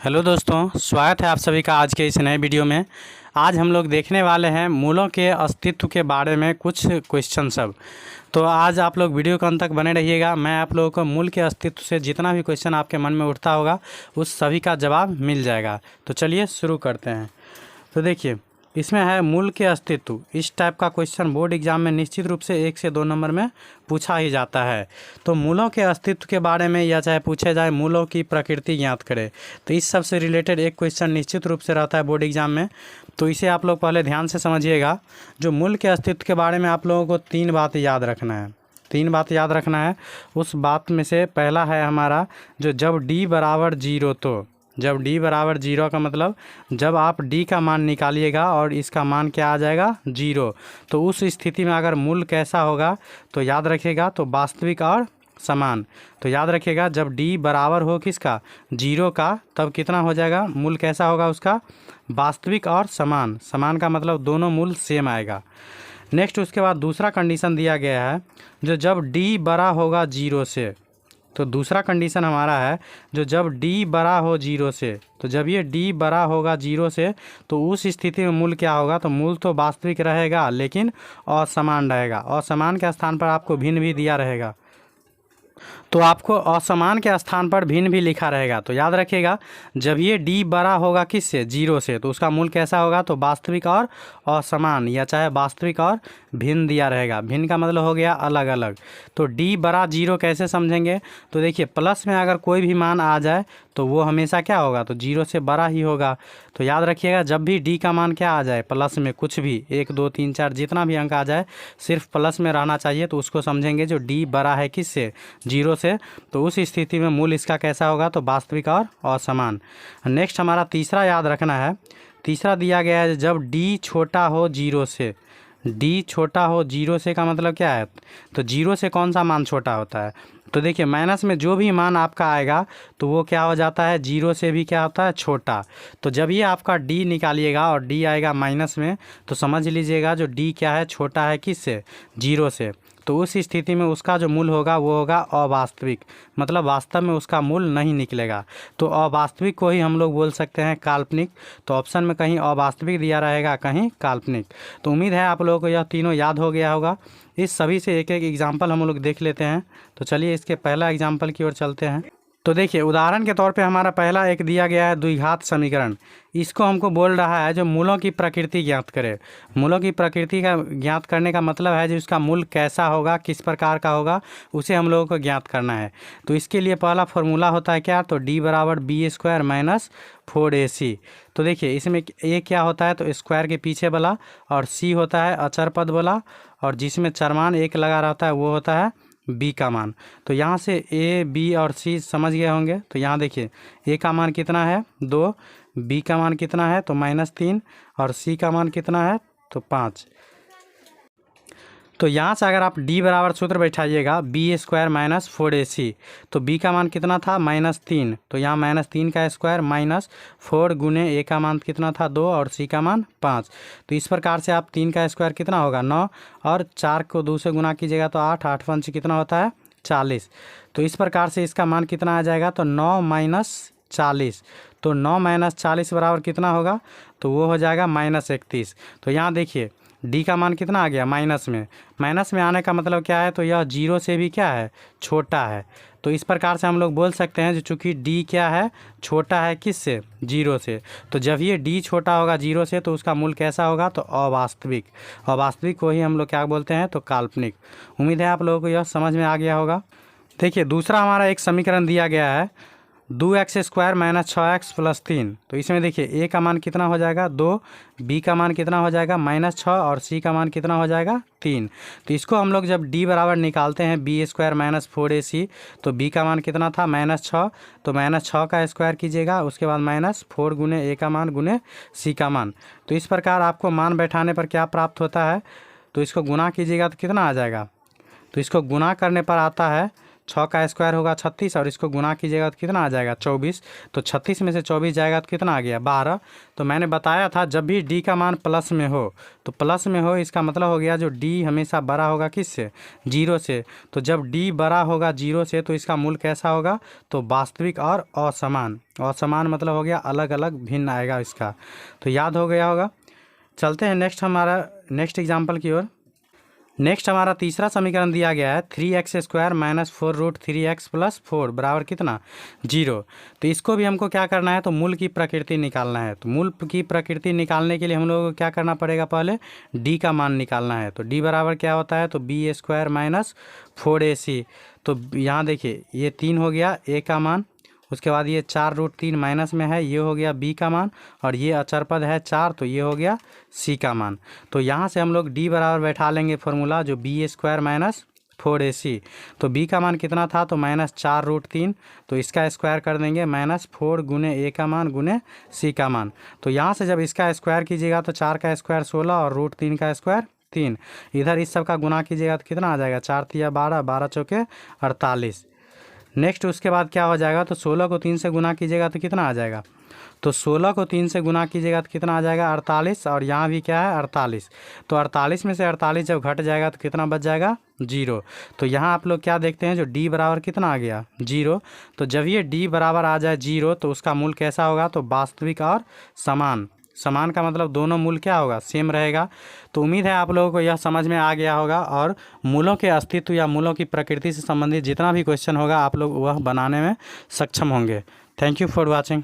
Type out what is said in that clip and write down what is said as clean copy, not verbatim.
Hello दोस्तों, स्वागत है आप सभी का आज के इस नए वीडियो में। आज हम लोग देखने वाले हैं मूलों के अस्तित्व के बारे में कुछ क्वेश्चन सब। तो आज आप लोग वीडियो के अंत तक बने रहिएगा। मैं आप लोगों को मूल के अस्तित्व से जितना भी क्वेश्चन आपके मन में उठता होगा उस सभी का जवाब मिल जाएगा। तो चलिए शुरू करते हैं। तो देखिए, इसमें है मूल के अस्तित्व। इस टाइप का क्वेश्चन बोर्ड एग्जाम में निश्चित रूप से 1 से 2 नंबर में पूछा ही जाता है। तो मूलों के अस्तित्व के बारे में या चाहे पूछे जाए मूलों की प्रकृति ज्ञात करें, तो इस सब से रिलेटेड एक क्वेश्चन निश्चित रूप से रहता है बोर्ड एग्जाम में। तो इसे आप लोग पहले ध्यान से समझिएगा। जो मूल के अस्तित्व के बारे में आप लोगों को 3 बात याद रखना है। 3 बात याद रखना है। उस बात में से पहला है हमारा जो जब d बराबर 0, तो जब d बराबर 0 का मतलब जब आप d का मान निकालिएगा और इसका मान क्या आ जाएगा 0, तो उस स्थिति में अगर मूल कैसा होगा तो याद रखिएगा, तो वास्तविक और समान। तो याद रखिएगा जब d बराबर हो किसका 0 का, तब कितना हो जाएगा मूल कैसा होगा उसका वास्तविक और समान। समान का मतलब दोनों मूल सेम आएगा। नेक्स्ट उसके बाद दूसरा कंडीशन दिया गया है जो जब d बड़ा होगा 0 से। तो दूसरा कंडीशन हमारा है जो जब d बड़ा हो 0 से, तो जब ये d बड़ा होगा 0 से तो उस स्थिति में मूल क्या होगा, तो मूल तो वास्तविक रहेगा लेकिन असमान रहेगा। असमान के स्थान पर आपको भिन्न भी दिया रहेगा, तो आपको असमान के स्थान पर भिन्न भी लिखा रहेगा। तो याद रखिएगा जब ये d बड़ा होगा किससे 0 से, तो उसका मूल कैसा होगा, तो वास्तविक और असमान या चाहे वास्तविक और भिन्न दिया रहेगा। भिन्न का मतलब हो गया अलग अलग। तो d बड़ा 0 कैसे समझेंगे, तो देखिए प्लस में अगर कोई भी मान आ जाए तो वो हमेशा क्या होगा, तो 0 से बड़ा ही होगा। तो याद रखिएगा जब भी d का मान क्या आ जाए प्लस में, कुछ भी 1 2 3 4 जितना भी अंक आ जाए सिर्फ प्लस में रहना चाहिए, तो उसको समझेंगे जो d बड़ा है किससे 0 से, तो उस स्थिति में मूल इसका कैसा होगा, तो वास्तविक और असमान। नेक्स्ट हमारा तीसरा याद रखना है। तीसरा दिया गया है जब d छोटा हो 0 से। d छोटा हो 0 से का मतलब क्या है, तो 0 से कौन सा मान छोटा होता है, तो देखिए माइनस में जो भी मान आपका आएगा तो वो क्या हो जाता है 0 से भी क्या होता है छोटा। तो जब ये आपका d निकालिएगा और d आएगा माइनस में, तो समझ लीजिएगा जो d क्या है छोटा है किससे 0 से। तो उस स्थिति में उसका जो मूल होगा वो होगा अवास्तविक, मतलब वास्तव में उसका मूल नहीं निकलेगा। तो अवास्तविक को ही हम लोग बोल सकते हैं काल्पनिक। तो ऑप्शन में कहीं अवास्तविक दिया रहेगा, कहीं काल्पनिक। तो उम्मीद है आप लोगों को यह तीनों याद हो गया होगा। इस सभी से एक एक एग्जाम्पल हम लोग देख लेते हैं। तो चलिए इसके पहला एग्जाम्पल की ओर चलते हैं। तो देखिए उदाहरण के तौर पे हमारा पहला एक दिया गया है द्विघात समीकरण। इसको हमको बोल रहा है जो मूलों की प्रकृति ज्ञात करे। मूलों की प्रकृति का ज्ञात करने का मतलब है जो इसका मूल कैसा होगा, किस प्रकार का होगा, उसे हम लोगों को ज्ञात करना है। तो इसके लिए पहला फॉर्मूला होता है क्या, तो d बराबर b² माइनस 4ac। तो देखिए इसमें a क्या होता है, तो स्क्वायर के पीछे वाला, और c होता है अचर पद वाला, और जिसमें चरमान 1 लगा रहता है वो होता है b का मान। तो यहाँ से a b और c समझ गए होंगे। तो यहाँ देखिए a का मान कितना है 2, b का मान कितना है तो -3, और c का मान कितना है तो 5। तो यहाँ से अगर आप d बराबर सूत्र बैठाइएगा b² माइनस 4ac, तो b का मान कितना था -3, तो यहाँ -3 का स्क्वायर माइनस 4 गुने a का मान कितना था 2 और c का मान 5। तो इस प्रकार से आप 3 का स्क्वायर कितना होगा 9, और 4 को 2 से गुना कीजिएगा तो 8, 8 पंच कितना होता है 40। तो इस प्रकार से इसका मान कितना आ जाएगा, तो 9 माइनस 40। तो 9 माइनस 40 बराबर कितना होगा, तो वो हो जाएगा -31। तो यहाँ देखिए d का मान कितना आ गया माइनस में। माइनस में आने का मतलब क्या है, तो यह 0 से भी क्या है छोटा है। तो इस प्रकार से हम लोग बोल सकते हैं जो चूँकि d क्या है छोटा है किससे 0 से, तो जब ये d छोटा होगा 0 से तो उसका मूल कैसा होगा, तो अवास्तविक। अवास्तविक को ही हम लोग क्या बोलते हैं, तो काल्पनिक। उम्मीद है आप लोगों को यह समझ में आ गया होगा। देखिए दूसरा हमारा एक समीकरण दिया गया है 2x² माइनस 6x प्लस 3। तो इसमें देखिए a का मान कितना हो जाएगा 2, b का मान कितना हो जाएगा -6, और c का मान कितना हो जाएगा 3। तो इसको हम लोग जब d बराबर निकालते हैं b² माइनस 4ac, तो b का मान कितना था -6, तो -6 का स्क्वायर कीजिएगा, उसके बाद -4 गुने a का मान गुने c का मान। तो इस प्रकार आपको मान बैठाने पर क्या प्राप्त होता है, तो इसको गुना कीजिएगा तो कितना आ जाएगा, तो इसको गुना करने पर आता है 6 का स्क्वायर होगा 36 और इसको गुना कीजिएगा तो कितना आ जाएगा 24। तो 36 में से 24 जाएगा तो कितना आ गया 12। तो मैंने बताया था जब भी डी का मान प्लस में हो तो प्लस में हो इसका मतलब हो गया जो डी हमेशा बड़ा होगा किससे, 0 से। तो जब डी बड़ा होगा 0 से तो इसका मूल कैसा होगा, तो वास्तविक और असमान। असमान मतलब हो गया अलग अलग भिन्न आएगा इसका। तो याद हो गया होगा। चलते हैं नेक्स्ट एग्जाम्पल की ओर। नेक्स्ट हमारा तीसरा समीकरण दिया गया है 3x² माइनस 4√3x प्लस 4 बराबर कितना 0। तो इसको भी हमको क्या करना है, तो मूल की प्रकृति निकालना है। तो मूल की प्रकृति निकालने के लिए हम लोगों को क्या करना पड़ेगा, पहले d का मान निकालना है। तो d बराबर क्या होता है, तो b² माइनस 4ac। तो यहाँ देखिए ये 3 हो गया a का मान, उसके बाद ये 4√3 माइनस में है, ये हो गया b का मान, और ये अचर पद है 4 तो ये हो गया c का मान। तो यहाँ से हम लोग d बराबर बैठा लेंगे फॉर्मूला जो b² माइनस 4ac। तो b का मान कितना था, तो माइनस 4√3, तो इसका स्क्वायर कर देंगे माइनस 4 गुने a का मान गुने c का मान। तो यहाँ से जब इसका स्क्वायर कीजिएगा तो 4 का स्क्वायर 16 और √3 का स्क्वायर 3। इधर इस सब का गुना कीजिएगा तो कितना आ जाएगा 4 तिया 12, 12 चौके 48। नेक्स्ट उसके बाद क्या हो जाएगा, तो 16 को 3 से गुना कीजिएगा तो कितना आ जाएगा, तो 16 को 3 से गुना कीजिएगा तो कितना आ जाएगा 48, और यहाँ भी क्या है 48। तो 48 में से 48 जब घट जाएगा तो कितना बच जाएगा 0। तो यहाँ आप लोग क्या देखते हैं, जो d बराबर कितना आ गया 0। तो जब ये d बराबर आ जाए 0 तो उसका मूल कैसा होगा, तो वास्तविक और समान। समान का मतलब दोनों मूल क्या होगा, सेम रहेगा। तो उम्मीद है आप लोगों को यह समझ में आ गया होगा, और मूलों के अस्तित्व या मूलों की प्रकृति से संबंधित जितना भी क्वेश्चन होगा आप लोग वह बनाने में सक्षम होंगे। Thank you for watching.